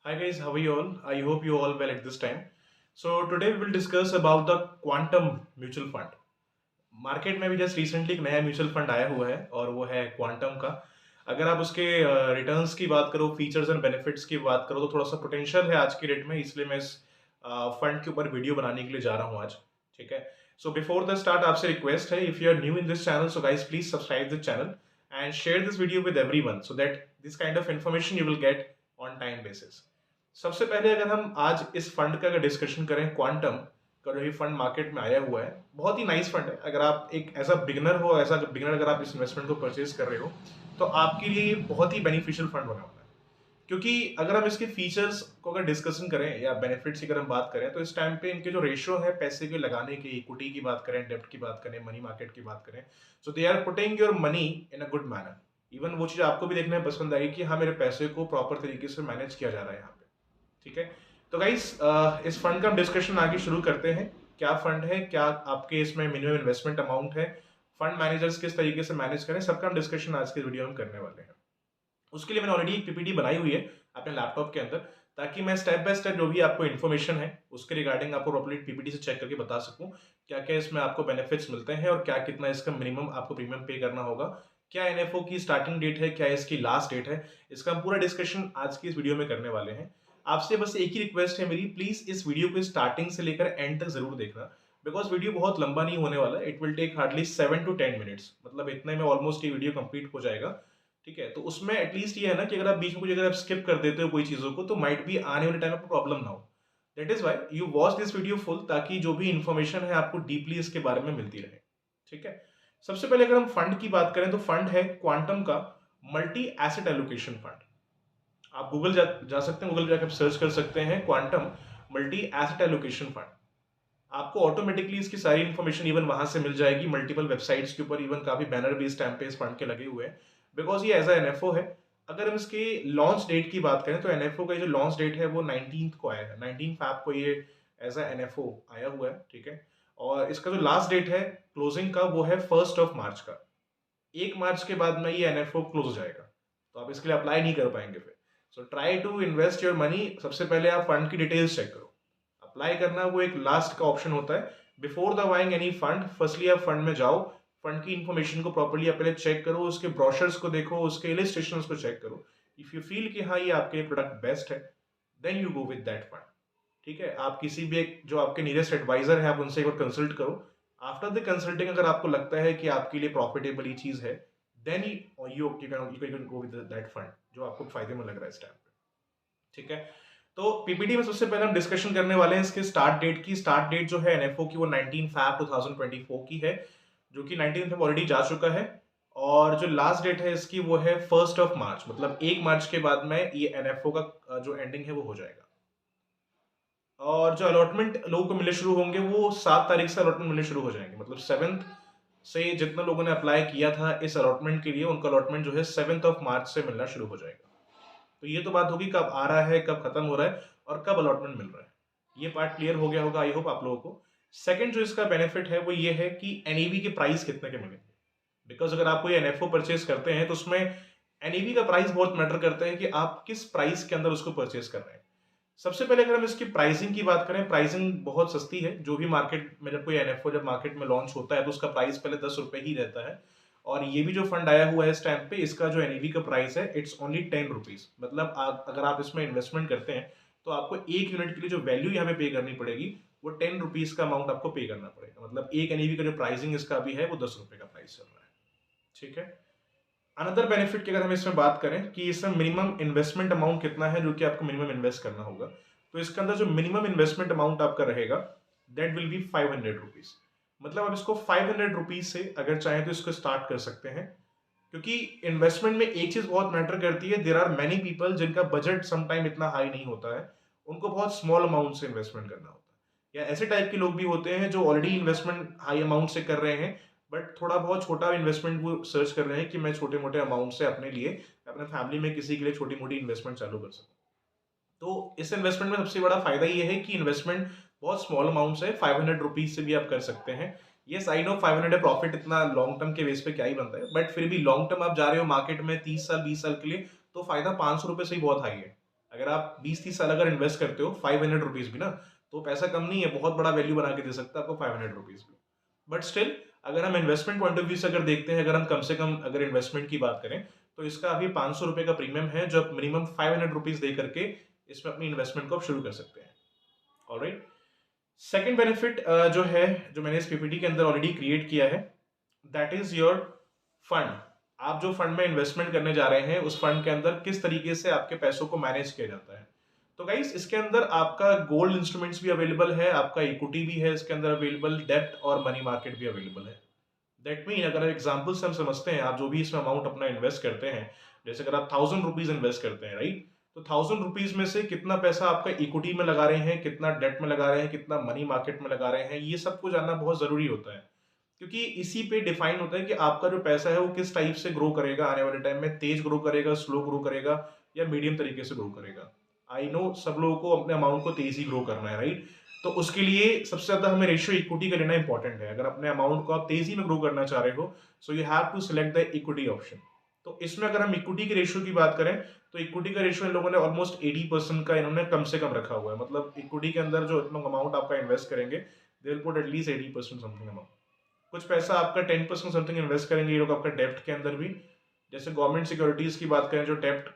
Hi guys, how are you all? I hope you all well at this time. So today we will discuss about the quantum mutual fund. Market में भी just recently एक नया mutual fund आया हुआ है और वो है क्वांटम का. अगर आप उसके रिटर्न्स की बात करो, फीचर्स एंड बेनिफिट्स की बात करो तो थोड़ा सा पोटेंशियल है आज की डेट में, इसलिए मैं इस फंड के ऊपर वीडियो बनाने के लिए जा रहा हूँ आज. ठीक है. सो बिफोर द स्टार्ट आपसे रिक्वेस्ट है, if you are new in this channel, so guys please subscribe this channel and share this video with everyone so that this kind of information you will get on time basis. सबसे पहले अगर हम आज इस fund का अगर discussion करें, quantum का जो ये फंड मार्केट में आया हुआ है, बहुत ही नाइस फंड है. अगर आप एक ऐसा बिगनर हो, ऐसा बिगनर अगर आप इस इन्वेस्टमेंट को परचेज कर रहे हो तो आपके लिए ये बहुत ही बेनिफिशियल फंड होने वाला है. क्योंकि अगर हम इसके फीचर्स को अगर डिस्कशन करें या बेनिफिट्स की अगर हम बात करें तो इस टाइम पे इनके जो रेशियो है पैसे के लगाने की, इक्विटी की बात करें, डेब्ट की बात करें, मनी मार्केट की बात करें, so they are putting your money in a good manner. Even वो चीज़ आपको भी देखने में पसंद आएगी कि हाँ, मेरे पैसे को प्रॉपर तरीके से मैनेज किया जा रहा है यहाँ पे. ठीक है. तो गाइस, इस फंड का हम डिस्कशन आगे शुरू करते हैं. क्या फंड है, क्या आपके इसमें मिनिमम इन्वेस्टमेंट अमाउंट है, फंड मैनेजर्स किस तरीके से मैनेज करें, सबका हम डिस्कशन आज के वीडियो में करने वाले हैं. उसके लिए मैंने ऑलरेडी एक पीपीटी बनाई हुई है अपने लैपटॉप के अंदर, ताकि मैं स्टेप बाय स्टेप जो भी आपको इन्फॉर्मेशन है उसके रिगार्डिंग आपको प्रॉपर्ली पीपीटी से चेक करके बता सकूं क्या क्या इसमें आपको बेनिफिट्स मिलते हैं और क्या कितना इसका मिनिमम आपको प्रीमियम पे करना होगा, क्या एनएफओ की स्टार्टिंग डेट है, क्या इसकी लास्ट डेट है. इसका हम पूरा डिस्कशन आज की इस वीडियो में करने वाले हैं. आपसे बस एक ही रिक्वेस्ट है मेरी, प्लीज इस वीडियो को स्टार्टिंग से लेकर एंड तक जरूर देखना, बिकॉज वीडियो बहुत लंबा नहीं होने वाला. It will take hardly 7 to 10 minutes, मतलब इतने में ऑलमोस्ट ये वीडियो कंप्लीट हो जाएगा. ठीक है. तो उसमें एटलीस्ट ये है ना कि अगर आप बीच में कुछ अगर आप स्किप कर देते हो कोई चीजों को, तो माइट भी आने वाले टाइम आपको प्रॉब्लम ना हो. That is why you watch this video full, ताकि जो भी इंफॉर्मेशन है आपको डीपली इसके बारे में मिलती रहे. ठीक है. सबसे पहले अगर हम फंड की बात करें तो फंड है क्वांटम का मल्टी एसेट एलोकेशन फंड. आप गूगल जा सकते हैं, गूगल जाकर सर्च कर सकते हैं quantum multi asset allocation fund. आपको ऑटोमेटिकली इसकी सारी इन्फॉर्मेशन इवन वहां से मिल जाएगी, मल्टीपल वेबसाइट्स के ऊपर. इवन काफी बैनर भी इस टाइम पे इस फंड के लगे हुए हैं, बिकॉज ये एज अ एनएफओ है. अगर हम इसके लॉन्च डेट की बात करें तो एनएफओ का जो लॉन्च डेट है वो 19th को आया है. 19 फैब को ये एज अ एनएफओ आया हुआ है. ठीक है. और इसका जो लास्ट डेट है क्लोजिंग का वो है 1 मार्च का. 1 मार्च के बाद में ये एनएफओ क्लोज हो जाएगा, तो आप इसके लिए अप्लाई नहीं कर पाएंगे फिर. So try to invest your money. सबसे पहले आप फंड की डिटेल्स चेक करो. अप्लाई करना वो एक लास्ट का ऑप्शन होता है. Before the buying any fund, firstly आप फंड में जाओ, फंड की इन्फॉर्मेशन को प्रॉपर्ली आप पहले चेक करो, उसके ब्रोशर्स को देखो, उसके इलिस्ट्रेशंस को चेक करो. इफ यू फील कि हाँ ये आपके लिए प्रोडक्ट बेस्ट है, then you go with that fund. ठीक है. आप किसी भी एक जो आपके नियरेस्ट एडवाइजर है आप उनसे एक बार कंसल्ट करो. आफ्टर द कंसल्टिंग अगर आपको लगता है कि आपके लिए प्रॉफिटेबल ये चीज है, then you can go with that fund जो आपको फायदे में लग रहा है इस टाइम पे. ठीक है. तो पीपीटी में सबसे पहले हम डिस्कशन करने वाले हैं इसके स्टार्ट डेट की. स्टार्ट डेट जो है एनएफओ की वो 19 फैब 2024 की है, जो कि 19th में ऑलरेडी जा चुका है. और जो लास्ट डेट है इसकी वो है 1 March, मतलब 1 मार्च के बाद में ये एनएफओ का जो एंडिंग है वो हो जाएगा. और जो अलॉटमेंट लोगों को मिलने शुरू होंगे वो 7 तारीख से अलॉटमेंट मिलने शुरू हो जाएंगे. मतलब 7th से जितने लोगों ने अप्लाई किया था इस अलॉटमेंट के लिए, उनका अलॉटमेंट जो है 7 March से मिलना शुरू हो जाएगा. तो ये तो बात होगी कब आ रहा है, कब खत्म हो रहा है और कब अलॉटमेंट मिल रहा है. ये पार्ट क्लियर हो गया होगा आई होप आप लोगों को. सेकंड जो इसका बेनिफिट है वो ये है कि एनईवी के प्राइस कितने के मिलेंगे. बिकॉज अगर आप कोई एनएफओ परचेज करते हैं तो उसमें एनईवी का प्राइस बहुत मैटर करता है कि आप किस प्राइस के अंदर उसको परचेज कर रहे हैं. सबसे पहले अगर हम इसकी प्राइसिंग की बात करें, प्राइसिंग बहुत सस्ती है. जो भी मार्केट में जब कोई एनएफओ जब मार्केट में लॉन्च होता है तो उसका प्राइस पहले 10 रुपए ही रहता है. और ये भी जो फंड आया हुआ है इस टाइम पे, इसका जो एनईवी का प्राइस है इट्स ओनली 10 रुपीज. मतलब अगर आप इसमें इन्वेस्टमेंट करते हैं तो आपको 1 यूनिट के लिए जो वैल्यू यहाँ पे पे करनी पड़ेगी वो 10 रुपीज का अमाउंट आपको पे करना पड़ेगा. मतलब एक एनईवी का जो प्राइसिंग इसका अभी है वो 10 रुपए का प्राइस चल रहा है. ठीक है. अनदर बेनिफिट की अगर हम इसमें बात करें कि इसमें मिनिमम इन्वेस्टमेंट अमाउंट कितना है जो कि आपको मिनिमम इन्वेस्ट करना होगा, तो इसके अंदर जो मिनिमम इन्वेस्टमेंट अमाउंट आपका रहेगा दैट विल बी 500 रुपीज. मतलब आप इसको 500 रुपीज से अगर चाहें तो इसको स्टार्ट कर सकते हैं. क्योंकि इन्वेस्टमेंट में एक चीज बहुत मैटर करती है, देयर आर मेनी पीपल जिनका बजट समटाइम इतना हाई नहीं होता है, उनको बहुत स्मॉल अमाउंट से इन्वेस्टमेंट करना होता है. या ऐसे टाइप के लोग भी होते हैं जो ऑलरेडी इन्वेस्टमेंट हाई अमाउंट से कर रहे हैं, बट थोड़ा बहुत छोटा इन्वेस्टमेंट वो सर्च कर रहे हैं कि मैं छोटे मोटे अमाउंट से अपने लिए, अपने फैमिली में किसी के लिए छोटी मोटी इन्वेस्टमेंट चालू कर सकूं. तो इस इन्वेस्टमेंट में सबसे बड़ा फायदा ये है कि इन्वेस्टमेंट बहुत स्मॉल अमाउंट से 500 रुपीज से भी आप कर सकते हैं. यस आई नो 500 प्रॉफिट इतना लॉन्ग टर्म के बेस पे क्या ही बनता है, बट फिर भी लॉन्ग टर्म आप जा रहे हो मार्केट में 30 साल 20 साल के लिए, तो फायदा 500 रुपए से ही बहुत हाई है. अगर आप 20-30 साल अगर इन्वेस्ट करते हो 500 रुपीज भी ना, तो पैसा कम नहीं है, बहुत बड़ा वैल्यू बना के दे सकता है आपको 500 रुपीज भी। बट स्टिल अगर हम इन्वेस्टमेंट पॉइंट ऑफ व्यू से अगर देखते हैं, अगर हम कम से कम अगर इन्वेस्टमेंट की बात करें, तो इसका अभी 500 रुपए का प्रीमियम है, जो आप मिनिमम 500 रुपीज दे करके इसमें अपनी इन्वेस्टमेंट को आप शुरू कर सकते हैं। ऑलराइट, सेकेंड बेनिफिट जो है, जो मैंने इस पीपीटी के अंदर ऑलरेडी क्रिएट किया है, दैट इज योर फंड। आप जो फंड में इन्वेस्टमेंट करने जा रहे हैं, उस फंड के अंदर किस तरीके से आपके पैसों को मैनेज किया जाता है। तो गाइस, इसके अंदर आपका गोल्ड इंस्ट्रूमेंट्स भी अवेलेबल है, आपका इक्विटी भी है इसके अंदर अवेलेबल, डेब्ट और मनी मार्केट भी अवेलेबल है। दैट मीन अगर एग्जाम्पल से हम समझते हैं, आप जो भी इसमें अमाउंट अपना इन्वेस्ट करते हैं, जैसे अगर आप 1000 रुपीज इन्वेस्ट करते हैं, राइट, तो 1000 रुपीज में से कितना पैसा आपका इक्विटी में लगा रहे हैं, कितना डेट में लगा रहे हैं, कितना मनी मार्केट में लगा रहे हैं, ये सबको जानना बहुत जरूरी होता है। क्योंकि इसी पे डिफाइन होता है कि आपका जो पैसा है वो किस टाइप से ग्रो करेगा आने वाले टाइम में, तेज ग्रो करेगा, स्लो ग्रो करेगा, या मीडियम तरीके से ग्रो करेगा। आई नो सब लोगों को अपने अमाउंट को तेजी ग्रो करना है, राइट, तो उसके लिए सबसे ज्यादा हमें रेशियो इक्विटी का लेना इंपॉर्टेंट है। अगर अपने अमाउंट को आप तेजी में ग्रो करना चाह रहे हो, so you have to select the equity option. तो इसमें अगर हम इक्विटी के रेशियो की बात करें, तो इक्विटी का रेशियो इन लोगों ने ऑलमोस्ट 80% का इन्होंने कम से कम रखा हुआ है। मतलब इक्विटी के अंदर जो इतना अमाउंट आपका इन्वेस्ट करेंगे, they will put at least 80% something amount. कुछ पैसा आपका 10% समथिंग इन्वेस्ट करेंगे ये लोग आपका डेप्ट के अंदर भी। जैसे गवर्नमेंट सिक्योरिटीज की बात करें, जो डेप्ट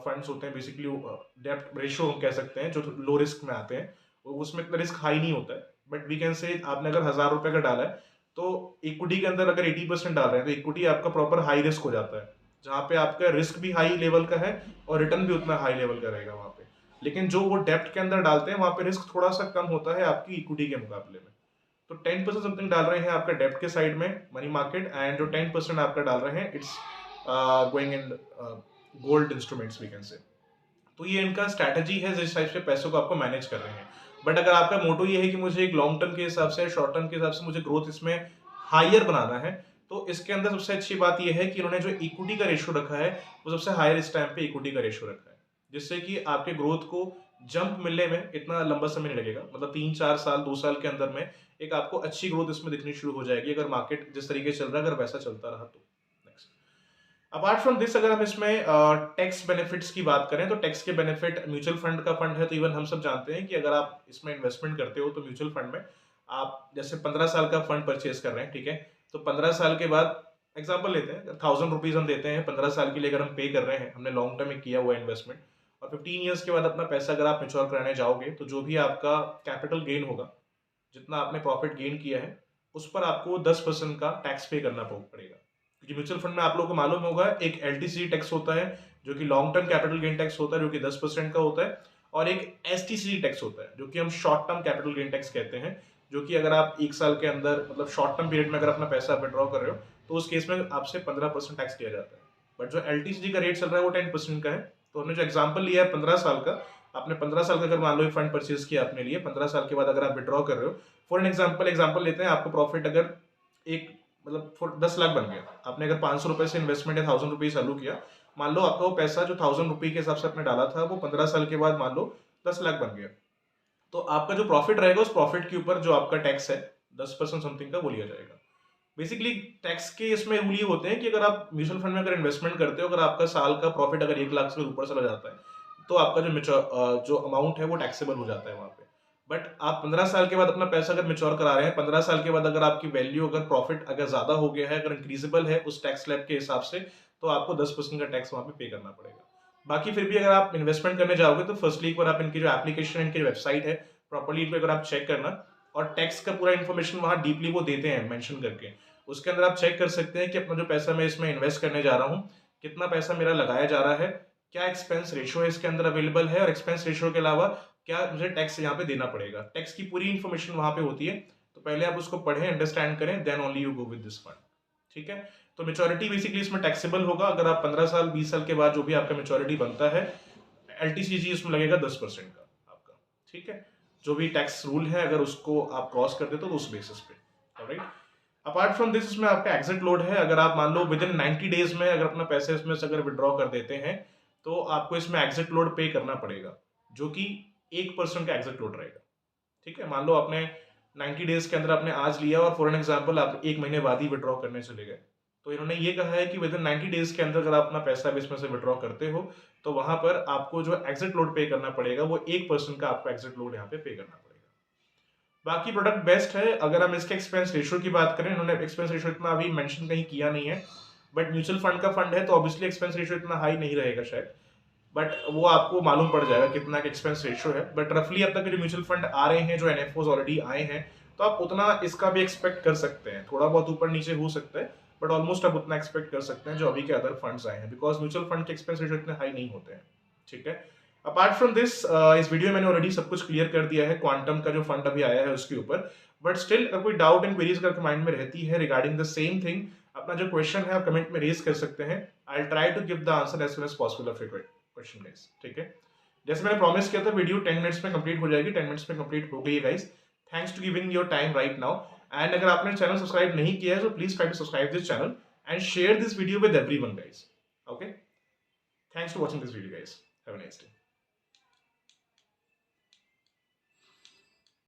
फंड्स होते हैं, बेसिकली डेप्ट रेशियो हम कह सकते हैं, जो लो रिस्क में आते हैं, उसमें इतना रिस्क हाई नहीं होता है। बट वी कैन से आपने अगर 1000 रुपए का डाला है, तो इक्विटी के अंदर अगर 80% डाल रहे हैं, तो इक्विटी आपका प्रॉपर हाई रिस्क हो जाता है, जहाँ पे आपका रिस्क भी हाई लेवल का है और रिटर्न भी उतना हाई लेवल का रहेगा वहाँ पे। लेकिन जो वो डेप्ट के अंदर डालते हैं, वहाँ पे रिस्क थोड़ा सा कम होता है आपकी इक्विटी के मुकाबले में। तो 10% समथिंग डाल रहे हैं आपका डेप्ट के साइड में, मनी मार्केट, एंड जो 10% आपका डाल रहे हैं, it's going in gold instruments we can say. तो ये इनका स्ट्रैटेजी है जिस टाइप से पैसों को आपको मैनेज कर रहे हैं। बट अगर आपका मोटो ये है कि मुझे एक लॉन्ग टर्म के हिसाब से, शॉर्ट टर्म के हिसाब से मुझे ग्रोथ इसमें हायर बनाना है, तो इसके अंदर सबसे अच्छी बात यह है कि इन्होंने जो इक्विटी का रेशियो रखा है, वो सबसे हायर इस टाइम पे इक्विटी का रेशियो रखा है, जिससे कि आपके ग्रोथ को जंप मिलने में इतना लंबा समय नहीं लगेगा। मतलब 3-4 साल, 2 साल के अंदर में एक आपको अच्छी ग्रोथ इसमें दिखनी शुरू हो जाएगी, अगर मार्केट जिस तरीके से चल रहा है अगर वैसा चलता रहा तो। नेक्स्ट, अपार्ट फ्रॉम दिस, अगर हम इसमें टैक्स बेनिफिट्स की बात करें, तो टैक्स के बेनिफिट, म्यूचुअल फंड का फंड है, तो इवन हम सब जानते हैं कि अगर आप इसमें इन्वेस्टमेंट करते हो, तो म्यूचुअल फंड में आप जैसे 15 साल का फंड परचेज कर रहे हैं, ठीक है, तो 15 साल के बाद एग्जाम्पल लेते हैं, 1000 रुपीज हम देते हैं 15 साल के लिए, अगर हम पे कर रहे हैं, हमने लॉन्ग टर्म में किया हुआ इन्वेस्टमेंट, और 15 ईयर्स के बाद अपना पैसा अगर आप मैच्योर कराने जाओगे, तो जो भी आपका कैपिटल गेन होगा, जितना आपने प्रॉफिट गेन किया है, उस पर आपको 10% का टैक्स पे करना पड़ेगा। क्योंकि म्यूचुअल फंड में आप लोगों को मालूम होगा, एक एलटीसी टैक्स होता है, जो कि long term capital gain tax होता है, जो कि 10% का होता है, और एक एसटीसी टैक्स होता है, जो कि हम short term capital gain tax कहते हैं, जो कि अगर आप 1 साल के अंदर, मतलब शॉर्ट टर्म पीरियड में अगर अपना पैसा विड्रॉ कर रहे हो, तो उस केस में आपसे 15% टैक्स लिया जाता है। बट जो एलटीसी का रेट चल रहा है वो 10% का है। तो हमने जो एग्जाम्पल लिया है 15 साल का, आपने 15 साल का अगर मान लो फंड परचेज किया अपने लिए, 15 साल के बाद अगर आप विड्रॉ कर रहे हो, फॉर एन एग्जाम्पल लेते हैं, आपको प्रॉफिट अगर एक, मतलब 10 लाख बन गया, आपने अगर 500 रुपए से इन्वेस्टमेंट है 1000 रुपीज चालू किया, मान लो आपका वो पैसा जो 1000 रुपये के हिसाब से आपने डाला था, वो 15 साल के बाद मान लो 10 लाख बन गया, तो आपका जो प्रॉफिट रहेगा, उस प्रॉफिट के ऊपर जो आपका टैक्स है 10% समथिंग का, वो लिया जाएगा। बेसिकली टैक्स के इसमें रूल ये होते हैं कि अगर आप म्यूचुअल फंड में अगर इन्वेस्टमेंट करते हो, अगर आपका साल का प्रॉफिट अगर 1 लाख से ऊपर चला जाता है, तो आपका जो अमाउंट है वो टैक्सेबल हो जाता है वहां पे। बट आप 15 साल के बाद अपना पैसा अगर मेच्योर करा रहे हैं, 15 साल के बाद अगर आपकी वैल्यू, अगर प्रॉफिट अगर ज्यादा हो गया है, अगर इंक्रीजेबल है उस टैक्स स्लैब के हिसाब से, तो आपको 10% का टैक्स वहां पे करना पड़ेगा। बाकी फिर भी अगर आप इन्वेस्टमेंट करने जाओगे, तो फर्स्टली एक बार आप इनकी जो एप्लीकेशन, इनकी वेबसाइट है, प्रॉपर्ली इन पर अगर आप चेक करना, और टैक्स का पूरा इन्फॉर्मेशन वहां डीपली वो देते हैं मेंशन करके, उसके अंदर आप चेक कर सकते हैं कि अपना जो पैसा मैं इसमें इन्वेस्ट करने जा रहा हूँ, कितना पैसा मेरा लगाया जा रहा है, क्या एक्सपेंस रेशियो है इसके अंदर अवेलेबल है, और एक्सपेंस रेशियो के अलावा क्या मुझे टैक्स यहाँ पे देना पड़ेगा। टैक्स की पूरी इन्फॉर्मेशन वहां पे होती है, तो पहले आप उसको पढ़ें, अंडरस्टैंड करें, then only you go with this fund. ठीक है, तो मेच्योरिटी बेसिकली इसमें टैक्सेबल होगा, अगर आप 15 साल 20 साल के बाद जो भी आपका मेच्योरिटी बनता है, एलटीसीजी इसमें लगेगा 10% का आपका। ठीक है, जो भी टैक्स रूल है अगर उसको आप क्रॉस कर देते हो तो उस बेसिस पे। ऑलराइट, अपार्ट फ्रॉम दिस, इसमें आपका एग्जिट लोड है, अगर आप मान लो विद इन 90 डेज में अगर अपना पैसे इसमें से अगर विड्रॉ कर देते हैं, तो आपको इसमें एग्जिट लोड पे करना पड़ेगा, जो कि 1% का एग्जिट लोड रहेगा। ठीक है, मान लो आपने 90 डेज के अंदर आपने आज लिया, और फॉर एन एग्जाम्पल आप 1 महीने बाद ही विड्रॉ करने चले गए, तो इन्होंने ये कहा है कि विद इन 90 डेज के अंदर अगर आप अपना पैसा भी इसमें से विड्रॉ करते हो तो वहां पर आपको जो एग्जिट लोड पे करना पड़ेगा वो 1% का आपको एग्जिट लोड यहाँ पे पे करना पड़ेगा। बाकी प्रोडक्ट बेस्ट है। अगर हम इसके एक्सपेंस रेशियो की बात करें, इन्होंने एक्सपेंस रेशियो इतना अभी मेंशन कहीं किया नहीं है, बट म्यूचुअल फंड का फंड है तो ऑब्वियसली एक्सपेंस रेशियो इतना हाई नहीं रहेगा शायद, बट वो आपको मालूम पड़ जाएगा कितना का एक्सपेंस रेशियो है। बट रफली अब तक जो म्यूचुअल फंड आ रहे हैं, जो एनएफओज ऑलरेडी आए हैं, तो आप उतना इसका भी एक्सपेक्ट कर सकते हैं। थोड़ा बहुत ऊपर नीचे हो सकता है, बट ऑलमोस्ट आप उतना एक्सपेक्ट कर सकते हैं जो अभी के अदर फंड्स आए हैं, बिकॉज म्यूचुअल फंड के एक्सपेंस रेशियो इतने हाई नहीं होते हैं। ठीक है। अपार्ट फ्रॉम दिस, इस वीडियो में मैंने ऑलरेडी सब कुछ क्लियर कर दिया है क्वांटम का जो फंड अभी आया है उसके ऊपर। बट स्टिल अगर कोई डाउट एंड क्वेरीज अगर माइंड में रहती है रिगार्डिंग द सेम थिंग, अपना जो क्वेश्चन है आप कमेंट में रेज कर सकते हैं। I will try to give the answer as soon as possible of your question guys. ठीक है। जैसे मैंने प्रॉमिस किया था वीडियो 10 मिनट्स में कंप्लीट हो जाएगी, 10 मिनट्स में कंप्लीट हो गई है guys. Thanks to giving your time right now. And अगर आपने चैनल सब्सक्राइब नहीं किया है तो please try to subscribe this channel and share this video with everyone guys. Okay, thanks for watching this video guys. Have a nice day.